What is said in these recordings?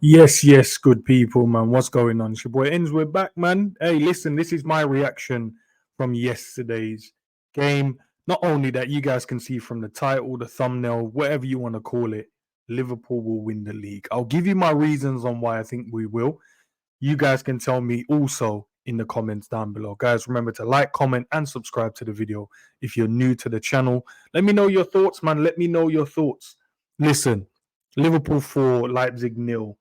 Yes, good people, man. What's going on? It's your boy Endz. We're back, man. Hey, listen, this is my reaction from yesterday's game. Not only that, you guys can see from the title, the thumbnail, whatever you want to call it, Liverpool will win the league. I'll give you my reasons on why I think we will. You guys can tell me also in the comments down below. Guys, remember to like, comment, and subscribe to the video if you're new to the channel. Let me know your thoughts, man. Let me know your thoughts. Listen, Liverpool 4, Leipzig nil.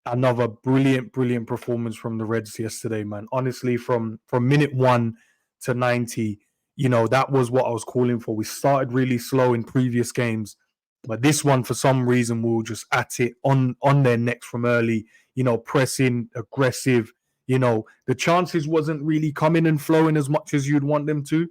Another brilliant performance from the Reds yesterday, man. Honestly, from minute 1 to 90, that was what I was calling for. We started really slow in previous games, but this one, for some reason, we were just at it on their necks from early. Pressing, aggressive. The chances wasn't really coming and flowing as much as you'd want them to,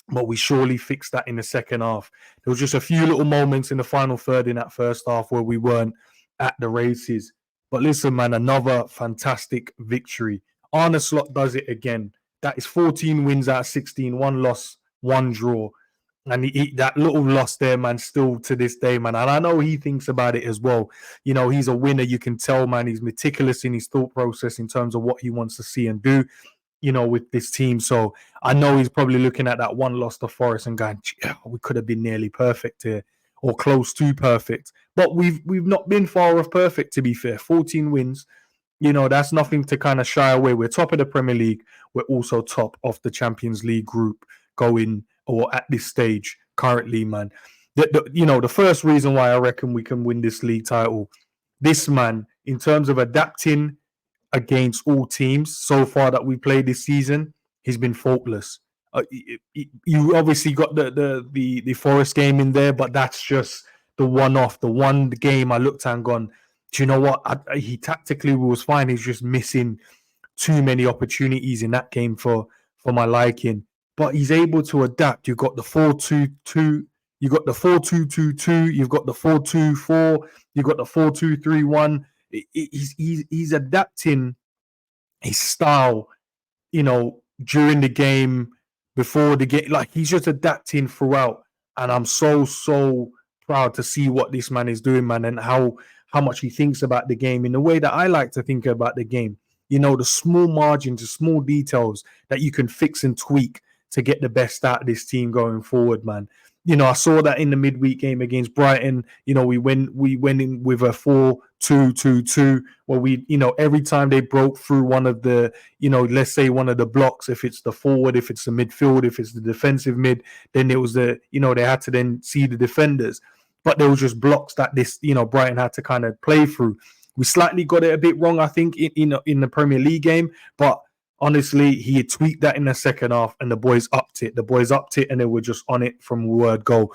but we surely fixed that in the second half. There was just a few little moments in the final third in that first half where we weren't at the races. But listen, man, another fantastic victory. Arne does it again. That is 14 wins out of 16, one loss, one draw. And that little loss there, man, still to this day, man. And I know he thinks about it as well. He's a winner. You can tell, man, he's meticulous in his thought process in terms of what he wants to see and do, with this team. So I know he's probably looking at that one loss to Forest and going, yeah, we could have been nearly perfect here or close to perfect. But we've not been far off perfect, to be fair. 14 wins, that's nothing to kind of shy away. We're top of the Premier League. We're also top of the Champions League group going, or at this stage currently, man. The first reason why I reckon we can win this league title, this man, in terms of adapting against all teams so far that we played this season, he's been faultless. You obviously got the Forest game in there, but that's just the one-off, the one game I looked at and gone, do you know what? He tactically was fine. He's just missing too many opportunities in that game for my liking. But he's able to adapt. You've got the 4-2-2, you've got the 4-2-2-2, you've got the 4-2-4, you've got the 4-2-3-1. He's adapting his style, during the game, before the game. Like, he's just adapting throughout. And I'm so proud to see what this man is doing, man, and how much he thinks about the game in the way that I like to think about the game. The small margins, the small details that you can fix and tweak to get the best out of this team going forward, man. I saw that in the midweek game against Brighton. We went in with a 4-2-2-2, where we, every time they broke through one of the, let's say one of the blocks, if it's the forward, if it's the midfield, if it's the defensive mid, then it was the, they had to then see the defenders. But there was just blocks that this, Brighton had to kind of play through. We slightly got it a bit wrong, I think, in the Premier League game, but honestly, he had tweaked that in the second half, and the boys upped it. And they were just on it from word go.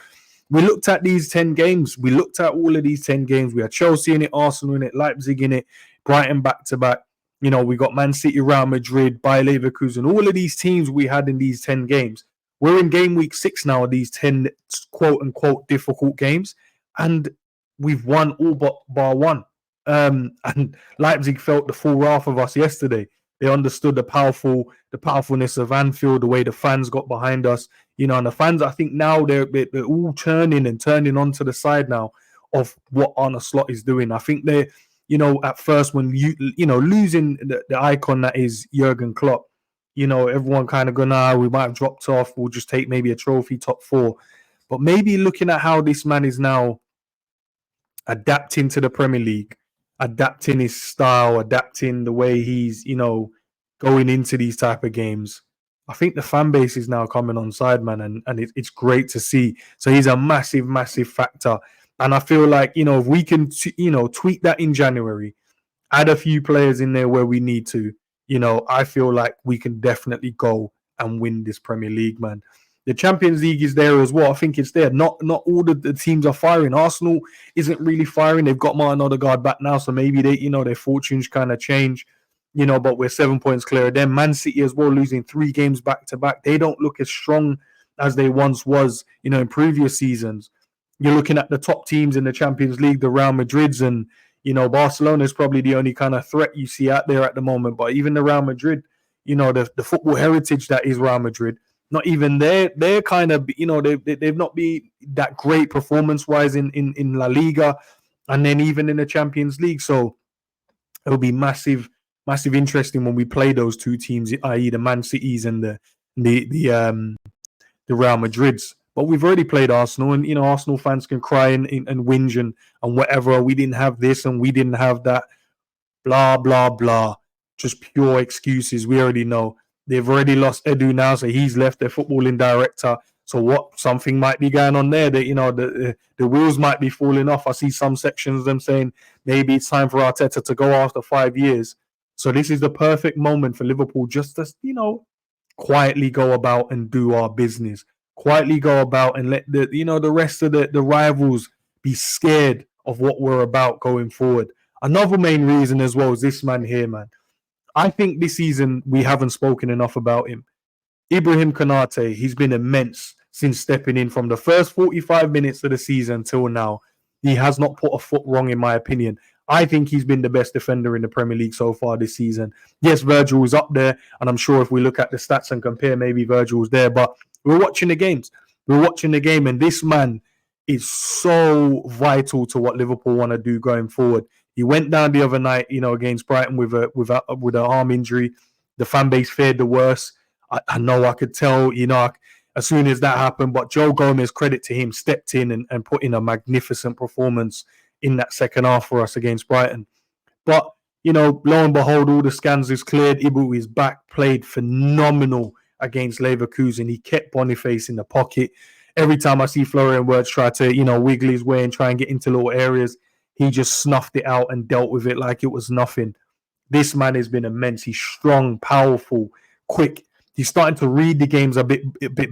We looked at these 10 games. We looked at all of these 10 games. We had Chelsea in it, Arsenal in it, Leipzig in it, Brighton back-to-back. We got Man City, Real Madrid, Bayer Leverkusen. All of these teams we had in these 10 games. We're in game week 6 now of these 10 quote-unquote difficult games, and we've won all but bar one. And Leipzig felt the full wrath of us yesterday. They understood the powerfulness of Anfield, the way the fans got behind us, and the fans, I think now they're all turning onto the side now of what Arne Slot is doing. I think they, at first when losing the icon that is Jurgen Klopp, everyone kind of going, we might have dropped off. We'll just take maybe a trophy, top 4. But maybe looking at how this man is now adapting to the Premier League, adapting his style, adapting the way he's, going into these type of games, I think the fan base is now coming on side, man, and it's great to see. So he's a massive factor. And I feel like, if we can, tweak that in January, add a few players in there where we need to, I feel like we can definitely go and win this Premier League, man. The Champions League is there as well. I think it's there. Not all the teams are firing. Arsenal isn't really firing. They've got Martin Odegaard back now, so maybe their fortunes kind of change. But we're 7 points clear of them. Man City as well, losing 3 games back to back. They don't look as strong as they once was, in previous seasons. You're looking at the top teams in the Champions League, the Real Madrids, and Barcelona is probably the only kind of threat you see out there at the moment. But even the Real Madrid, the football heritage that is Real Madrid, not even they're kind of, they've not been that great performance-wise in La Liga. and then even in the Champions League. So it'll be massive interesting when we play those two teams, i.e. the Man Cities and the Real Madrids. But we've already played Arsenal, and Arsenal fans can cry and whinge and whatever. We didn't have this and we didn't have that. Blah blah blah. Just pure excuses. We already know they've already lost Edu now, so he's left their footballing director. So what? Something might be going on there. That the wheels might be falling off. I see some sections of them saying maybe it's time for Arteta to go after 5 years. So this is the perfect moment for Liverpool just to quietly go about and do our business. Quietly go about and let the rest of the rivals be scared of what we're about going forward. Another main reason as well is this man here, man. I think this season we haven't spoken enough about him. Ibrahim Konate, he's been immense since stepping in from the first 45 minutes of the season till now. He has not put a foot wrong, in my opinion. I think he's been the best defender in the Premier League so far this season. Yes, Virgil is up there, and I'm sure if we look at the stats and compare, maybe Virgil's there, but we're watching the games. We're watching the game, and this man is so vital to what Liverpool want to do going forward. He went down the other night, against Brighton with an arm injury. The fan base feared the worst. I know, I could tell, as soon as that happened. But Joe Gomez, credit to him, stepped in and put in a magnificent performance in that second half for us against Brighton. But, lo and behold, all the scans is cleared. Ibu is back, played phenomenal against Leverkusen. He kept Boniface in the pocket. Every time I see Florian Wirtz try to, wiggle his way and try and get into little areas, he just snuffed it out and dealt with it like it was nothing. This man has been immense. He's strong, powerful, quick. He's starting to read the games a bit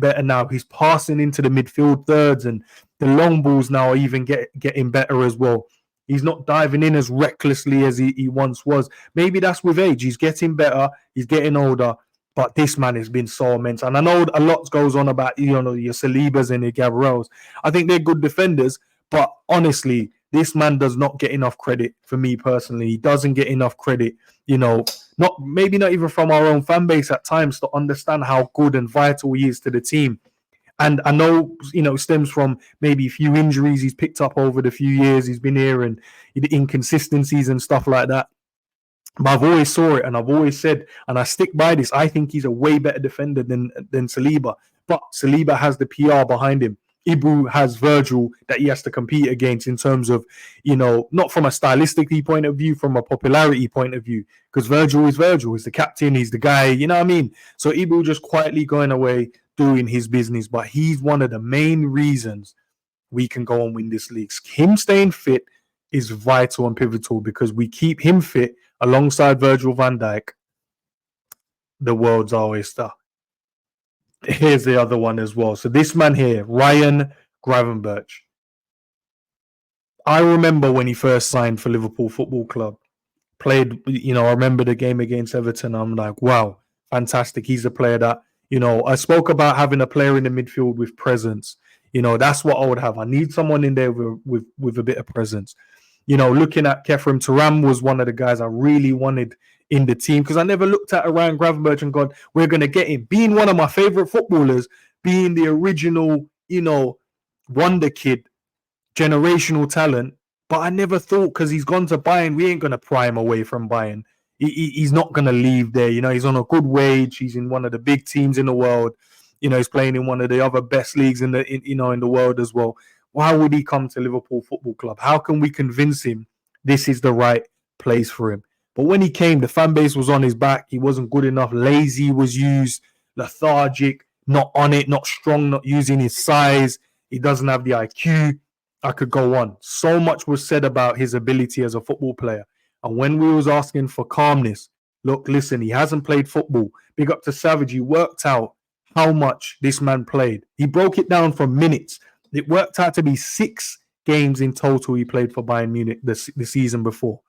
better now. He's passing into the midfield thirds, and the long balls now are even getting better as well. He's not diving in as recklessly as he once was. Maybe that's with age. He's getting better. He's getting older. But this man has been so immense. And I know a lot goes on about, your Salibas and your Gabriels. I think they're good defenders. But honestly, this man does not get enough credit for me personally. He doesn't get enough credit, maybe not even from our own fan base at times, to understand how good and vital he is to the team. And I know, stems from maybe a few injuries he's picked up over the few years he's been here and the inconsistencies and stuff like that. But I've always saw it, and I've always said, and I stick by this, I think he's a way better defender than Saliba. But Saliba has the PR behind him. Ibu has Virgil that he has to compete against in terms of, not from a stylistic point of view, from a popularity point of view, because Virgil is the captain, he's the guy, you know what I mean? So Ibu just quietly going away, doing his business, but he's one of the main reasons we can go and win this league. Him staying fit is vital and pivotal, because we keep him fit alongside Virgil van Dijk, the world's oyster. Here's the other one as well. So this man here, Ryan Gravenberch. I remember when he first signed for Liverpool Football Club. Played, I remember the game against Everton. I'm like, wow, fantastic. He's a player that, I spoke about having a player in the midfield with presence. That's what I would have. I need someone in there with a bit of presence. Looking at Kefram Turam was one of the guys I really wanted in the team, because I never looked at Ryan Gravenberch and gone, we're going to get him. Being one of my favorite footballers, being the original, wonder kid, generational talent. But I never thought, because he's gone to Bayern, we ain't going to pry him away from Bayern. He's not going to leave there. He's on a good wage. He's in one of the big teams in the world. He's playing in one of the other best leagues in the world as well. Why would he come to Liverpool Football Club? How can we convince him this is the right place for him? But when he came, the fan base was on his back. He wasn't good enough. Lazy was used. Lethargic. Not on it. Not strong. Not using his size. He doesn't have the IQ. I could go on. So much was said about his ability as a football player. And when we was asking for calmness, look, listen, he hasn't played football. Big up to Savage. He worked out how much this man played. He broke it down from minutes. It worked out to be 6 games in total he played for Bayern Munich the season before.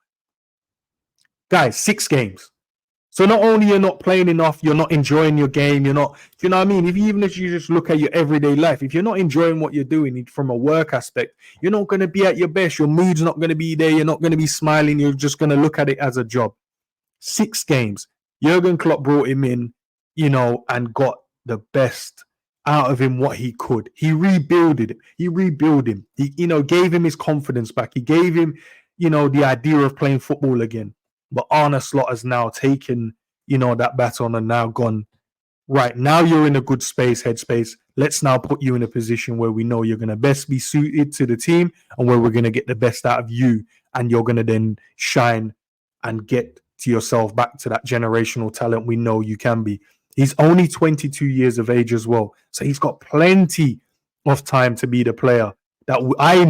Guys, 6 games. So not only you're not playing enough, you're not enjoying your game, you're not, you know what I mean? Even if you just look at your everyday life, if you're not enjoying what you're doing from a work aspect, you're not going to be at your best. Your mood's not going to be there. You're not going to be smiling. You're just going to look at it as a job. 6 games. Jurgen Klopp brought him in, and got the best out of him what he could. He rebuilt him. He gave him his confidence back. He gave him, the idea of playing football again. But Arne Slot has now taken, that baton and now gone, right, now you're in a good headspace. Let's now put you in a position where we know you're going to best be suited to the team and where we're going to get the best out of you. And you're going to then shine and get to yourself back to that generational talent we know you can be. He's only 22 years of age as well. So he's got plenty of time to be the player that I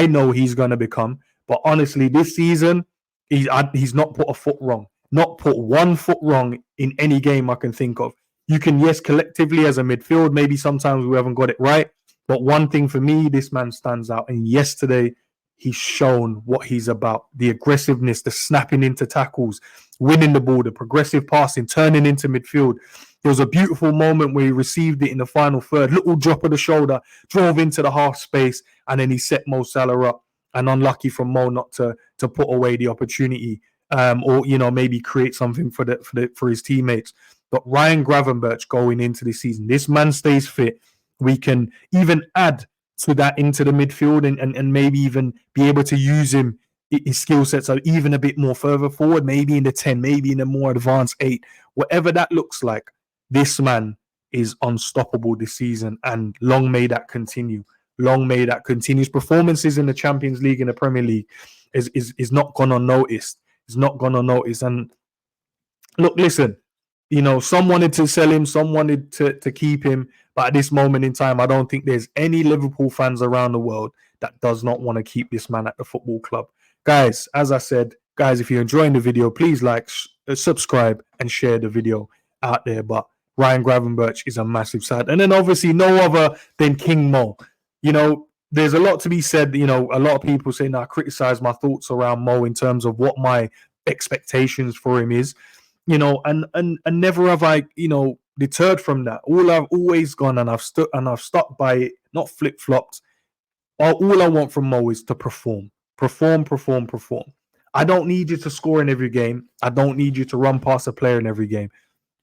know he's going to become. But honestly, this season, he's not put a foot wrong. Not put one foot wrong in any game I can think of. You can, yes, collectively as a midfield, maybe sometimes we haven't got it right. But one thing for me, this man stands out. And yesterday, he's shown what he's about. The aggressiveness, the snapping into tackles, winning the ball, the progressive passing, turning into midfield. There was a beautiful moment where he received it in the final third. Little drop of the shoulder, drove into the half space, and then he set Mo Salah up. And unlucky for Mo not to put away the opportunity, or maybe create something for his teammates. But Ryan Gravenberch going into the season, this man stays fit. We can even add to that into the midfield and maybe even be able to use him, his skill sets are even a bit more further forward, maybe in the 10, maybe in a more advanced 8, whatever that looks like. This man is unstoppable this season, and long may that continue. Long may that continue. His performances in the Champions League and the Premier League is not gone unnoticed. It's not gone unnoticed. And look, listen, some wanted to sell him, some wanted to keep him. But at this moment in time, I don't think there's any Liverpool fans around the world that does not want to keep this man at the football club. Guys, as I said, if you're enjoying the video, please like, subscribe, and share the video out there. But Ryan Gravenberch is a massive side. And then obviously no other than King Mo. There's a lot to be said. A lot of people saying I criticize my thoughts around Mo in terms of what my expectations for him is. And never have I, deterred from that. All I've always gone and I've stuck by it, not flip-flopped. All I want from Mo is to perform. I don't need you to score in every game. I don't need you to run past a player in every game.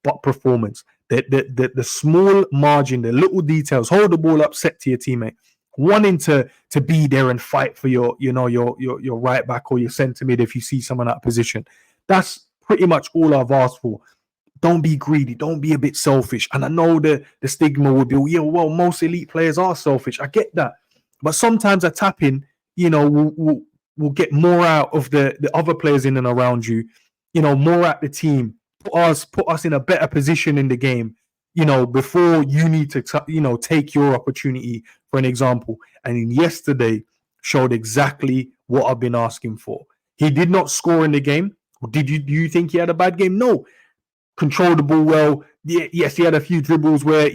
But performance. The small margin, the little details, hold the ball up, set to your teammate. Wanting to be there and fight for your right back or your centre mid if you see someone out of position. That's pretty much all I've asked for. Don't be greedy. Don't be a bit selfish. And I know the stigma will be, most elite players are selfish. I get that. But sometimes a tap-in, will get more out of the other players in and around you, more at the team. Put us in a better position in the game, before you need to, take your opportunity, for an example. And yesterday showed exactly what I've been asking for. He did not score in the game. Do you think he had a bad game? No. Controlled the ball well. Yes, he had a few dribbles where,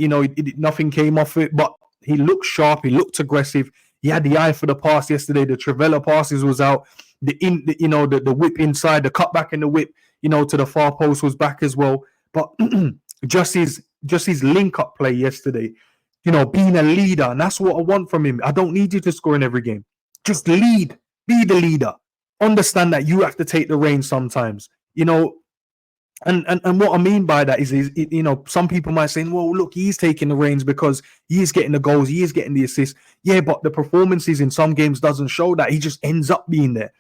nothing came off it, but he looked sharp. He looked aggressive. He had the eye for the pass yesterday. The Trivela passes was out. The whip inside, the cut back in the whip, to the far post was back as well. But just his link-up play yesterday, being a leader, and that's what I want from him. I don't need you to score in every game. Just lead. Be the leader. Understand that you have to take the reins sometimes, And what I mean by that is, some people might say, well, look, he's taking the reins because he is getting the goals, he is getting the assists. Yeah, but the performances in some games doesn't show that. He just ends up being there.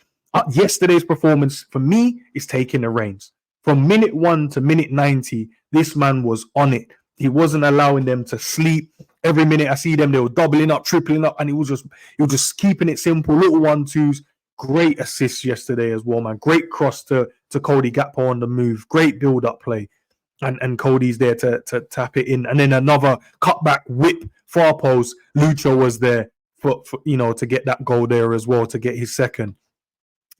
Yesterday's performance, for me, is taking the reins. From minute 1 to minute 90, this man was on it. He wasn't allowing them to sleep. Every minute I see them, they were doubling up, tripling up, and he was just keeping it simple, little 1-2s. Great assists yesterday as well, man. Great cross to Cody Gakpo on the move. Great build-up play. And Cody's there to tap it in. And then another cutback whip, far post. Lucho was there for to get that goal there as well, to get his second.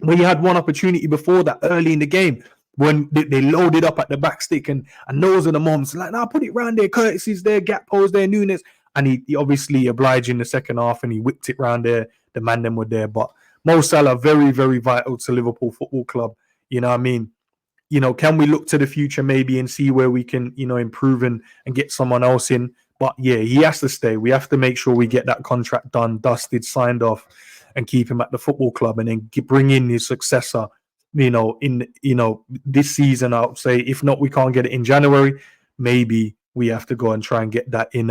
But he had one opportunity before that early in the game when they loaded up at the back stick. And those are the moments. Like, put it round there. Curtis is there. Gakpo's there. Nunes. And he obviously obliged in the second half and he whipped it round there. The man them were there. But Mo Salah, very, very vital to Liverpool Football Club. You know what I mean? Can we look to the future maybe and see where we can, improve and get someone else in? But yeah, he has to stay. We have to make sure we get that contract done, dusted, signed off, and keep him at the football club, and then bring in his successor, in this season. I would say, if not, we can't get it in January, maybe we have to go and try and get that in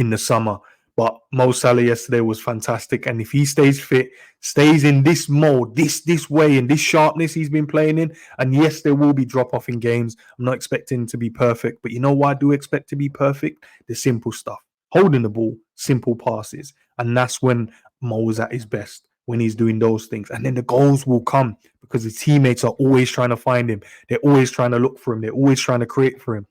the summer. But Mo Salah yesterday was fantastic, and if he stays fit, stays in this mode, this way, and this sharpness he's been playing in, and yes, there will be drop off in games. I'm not expecting him to be perfect, but you know what I do expect to be perfect? The simple stuff, holding the ball, simple passes, and that's when Mo is at his best, when he's doing those things, and then the goals will come because his teammates are always trying to find him. They're always trying to look for him. They're always trying to create for him.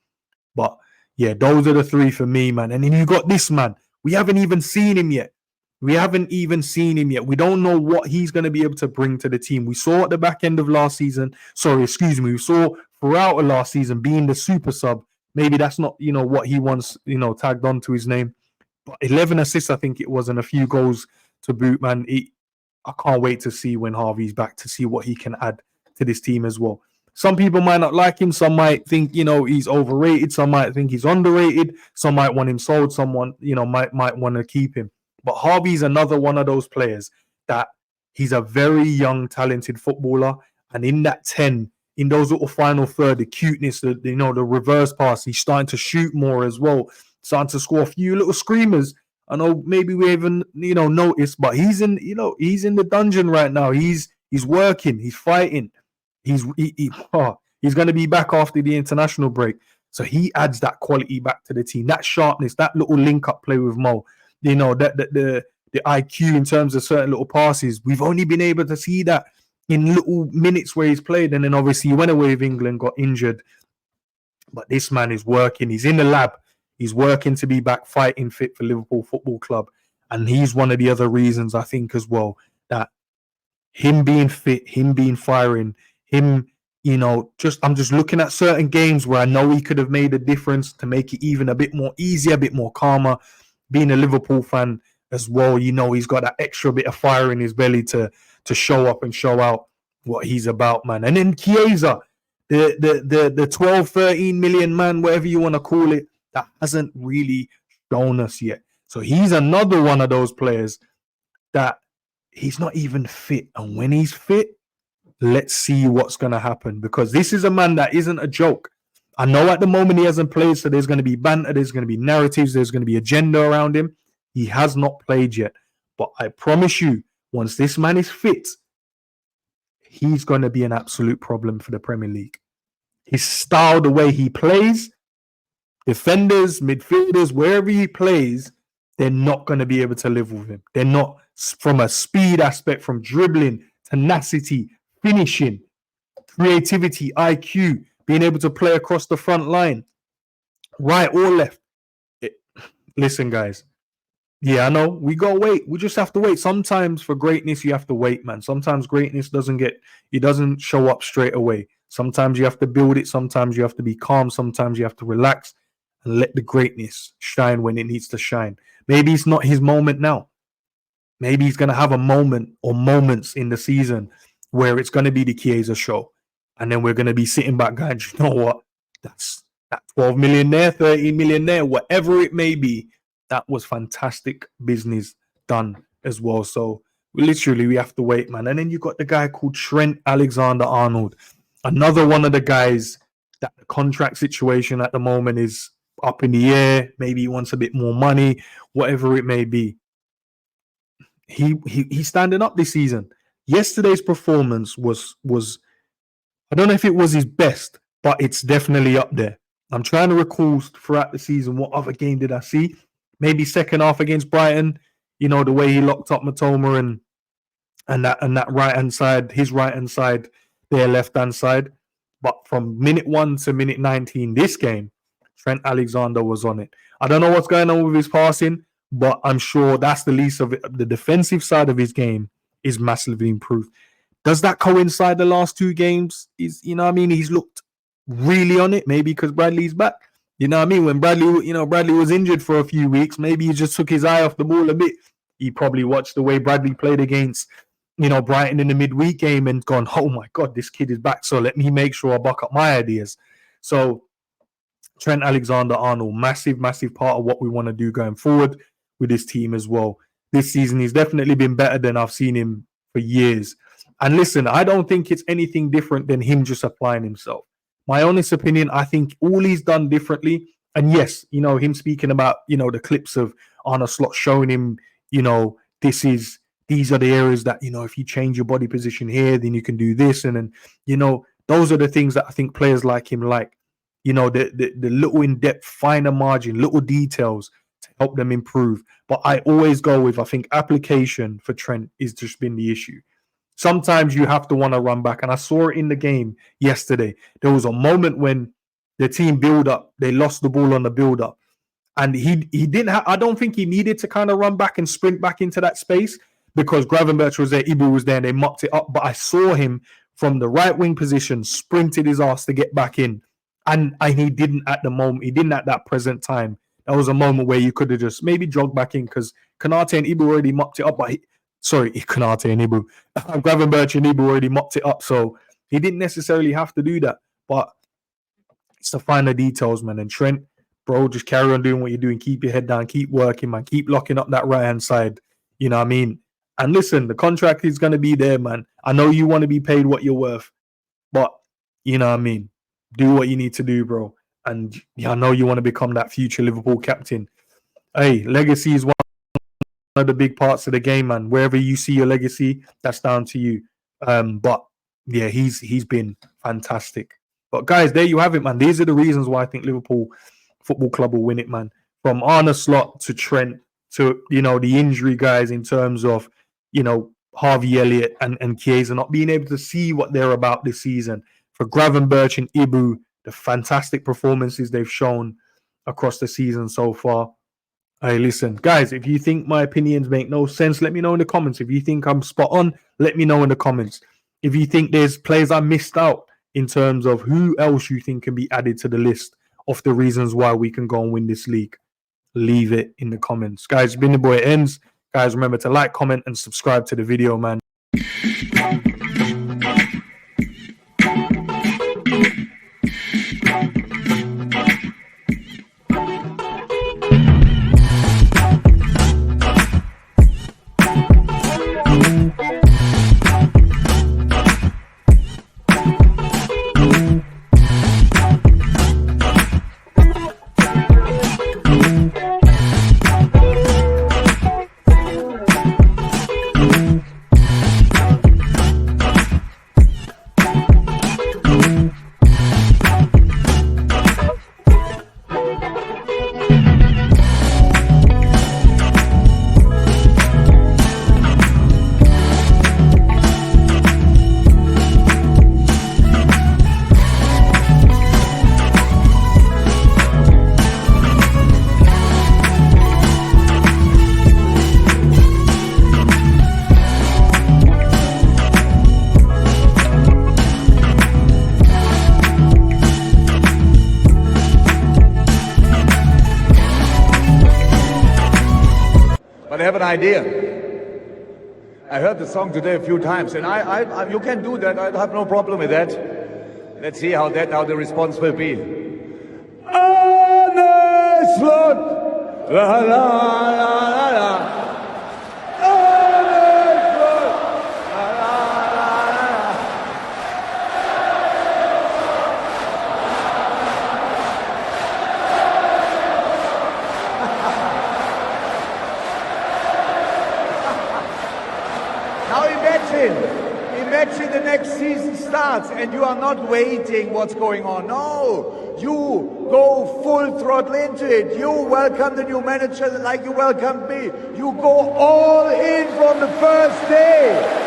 But yeah, those are the three for me, man. And then you got this man. We haven't even seen him yet. We don't know what he's going to be able to bring to the team. We saw at the back end of last season. We saw throughout the last season being the super sub. Maybe that's not, what he wants, tagged onto his name. But 11 assists, I think it was, and a few goals to boot, man. I can't wait to see when Harvey's back to see what he can add to this team as well. Some people might not like him. Some might think, he's overrated. Some might think he's underrated. Some might want him sold. Someone, might want to keep him. But Harvey's another one of those players that he's a very young, talented footballer. And in that 10, in those little final third, the cuteness, the reverse pass, he's starting to shoot more as well. Starting to score a few little screamers. I know maybe we haven't, noticed, but he's in the dungeon right now. He's working. He's fighting. He's going to be back after the international break. So he adds that quality back to the team, that sharpness, that little link-up play with Mo, the IQ in terms of certain little passes. We've only been able to see that in little minutes where he's played. And then obviously he went away with England, got injured. But this man is working. He's in the lab. He's working to be back fighting fit for Liverpool Football Club. And he's one of the other reasons, I think, as well, that him being fit, him being firing, him, I'm just looking at certain games where I know he could have made a difference to make it even a bit more easier, a bit more calmer. Being a Liverpool fan as well, he's got that extra bit of fire in his belly to show up and show out what he's about, man. And then Chiesa, the 12, 13 million man, whatever you want to call it, that hasn't really shown us yet. So he's another one of those players that he's not even fit. And when he's fit, let's see what's going to happen, because this is a man that isn't a joke. I know at the moment he hasn't played, so there's going to be banter, there's going to be narratives, there's going to be agenda around him. He has not played yet. But I promise you, once this man is fit, he's going to be an absolute problem for the Premier League. His style, the way he plays, defenders, midfielders, wherever he plays, they're not going to be able to live with him. They're not, from a speed aspect, from dribbling, tenacity, finishing, creativity, IQ, being able to play across the front line, right or left. Listen, guys. Yeah, I know. We got to wait. We just have to wait. Sometimes for greatness, you have to wait, man. Sometimes greatness doesn't show up straight away. Sometimes you have to build it. Sometimes you have to be calm. Sometimes you have to relax and let the greatness shine when it needs to shine. Maybe it's not his moment now. Maybe he's going to have a moment or moments in the season where it's going to be the Chiesa show. And then we're going to be sitting back going, you know what? That's that 12 million there, 13 million there, whatever it may be. That was fantastic business done as well. So we have to wait, man. And then you got the guy called Trent Alexander-Arnold. Another one of the guys that the contract situation at the moment is up in the air. Maybe he wants a bit more money, whatever it may be. He's standing up this season. Yesterday's performance was I don't know if it was his best, but it's definitely up there. I'm trying to recall throughout the season what other game did I see. Maybe second half against Brighton, the way he locked up Matoma and that right hand side, his right hand side, their left hand side. But from minute 1 to minute 19, this game, Trent Alexander was on it. I don't know what's going on with his passing, but I'm sure that's the least of it. The defensive side of his game is massively improved. Does that coincide the last 2 games? He's looked really on it. Maybe because Bradley's back. When Bradley was injured for a few weeks, maybe he just took his eye off the ball a bit. He probably watched the way Bradley played against, Brighton in the midweek game and gone, oh my God, this kid is back. So let me make sure I buck up my ideas. So Trent Alexander-Arnold, massive, massive part of what we want to do going forward with this team as well. This season, he's definitely been better than I've seen him for years. And listen, I don't think it's anything different than him just applying himself. My honest opinion, I think all he's done differently. And yes, him speaking about, the clips of Arne Slot showing him, these are the areas that, if you change your body position here, then you can do this. And then, those are the things that I think players like him like, the little in-depth, finer margin, little details to help them improve. But I always go with, I think application for Trent is just been the issue. Sometimes you have to want to run back. And I saw it in the game yesterday. There was a moment when the team build up, they lost the ball on the build up. And he didn't have, I don't think he needed to kind of run back and sprint back into that space because Gravenberch was there, Ibu was there, and they mopped it up. But I saw him from the right wing position, sprinted his ass to get back in. And he didn't at the moment, he didn't at that present time. That was a moment where you could have just maybe jogged back in because Konate and Ibu already mopped it up. But Konate and Ibu. Gravenberch and Ibu already mopped it up. So he didn't necessarily have to do that. But it's the finer details, man. And Trent, bro, just carry on doing what you're doing. Keep your head down. Keep working, man. Keep locking up that right-hand side. You know what I mean? And listen, the contract is going to be there, man. I know you want to be paid what you're worth. But, you know what I mean? Do what you need to do, bro. And I know you want to become that future Liverpool captain. Hey, legacy is one of the big parts of the game, man. Wherever you see your legacy, that's down to you. But yeah, he's been fantastic. But guys, there you have it, man. These are the reasons why I think Liverpool Football Club will win it, man. From Arne Slot to Trent to the injury guys in terms of Harvey Elliott and Chiesa not being able to see what they're about this season. For Gravenberch and Ibu, the fantastic performances they've shown across the season so far. Hey, listen, guys, if you think my opinions make no sense, let me know in the comments. If you think I'm spot on, let me know in the comments. If you think there's players I missed out in terms of who else you think can be added to the list of the reasons why we can go and win this league, leave it in the comments. Guys, it's been the boy Endz. Guys, remember to like, comment, and subscribe to the video, man. But I have an idea. I heard the song today a few times, and you can do that. I have no problem with that. Let's see how the response will be. Arne Slot, la la la la la. Now imagine the next season starts and you are not waiting what's going on. No, you go full throttle into it. You welcome the new manager like you welcomed me. You go all in from the first day.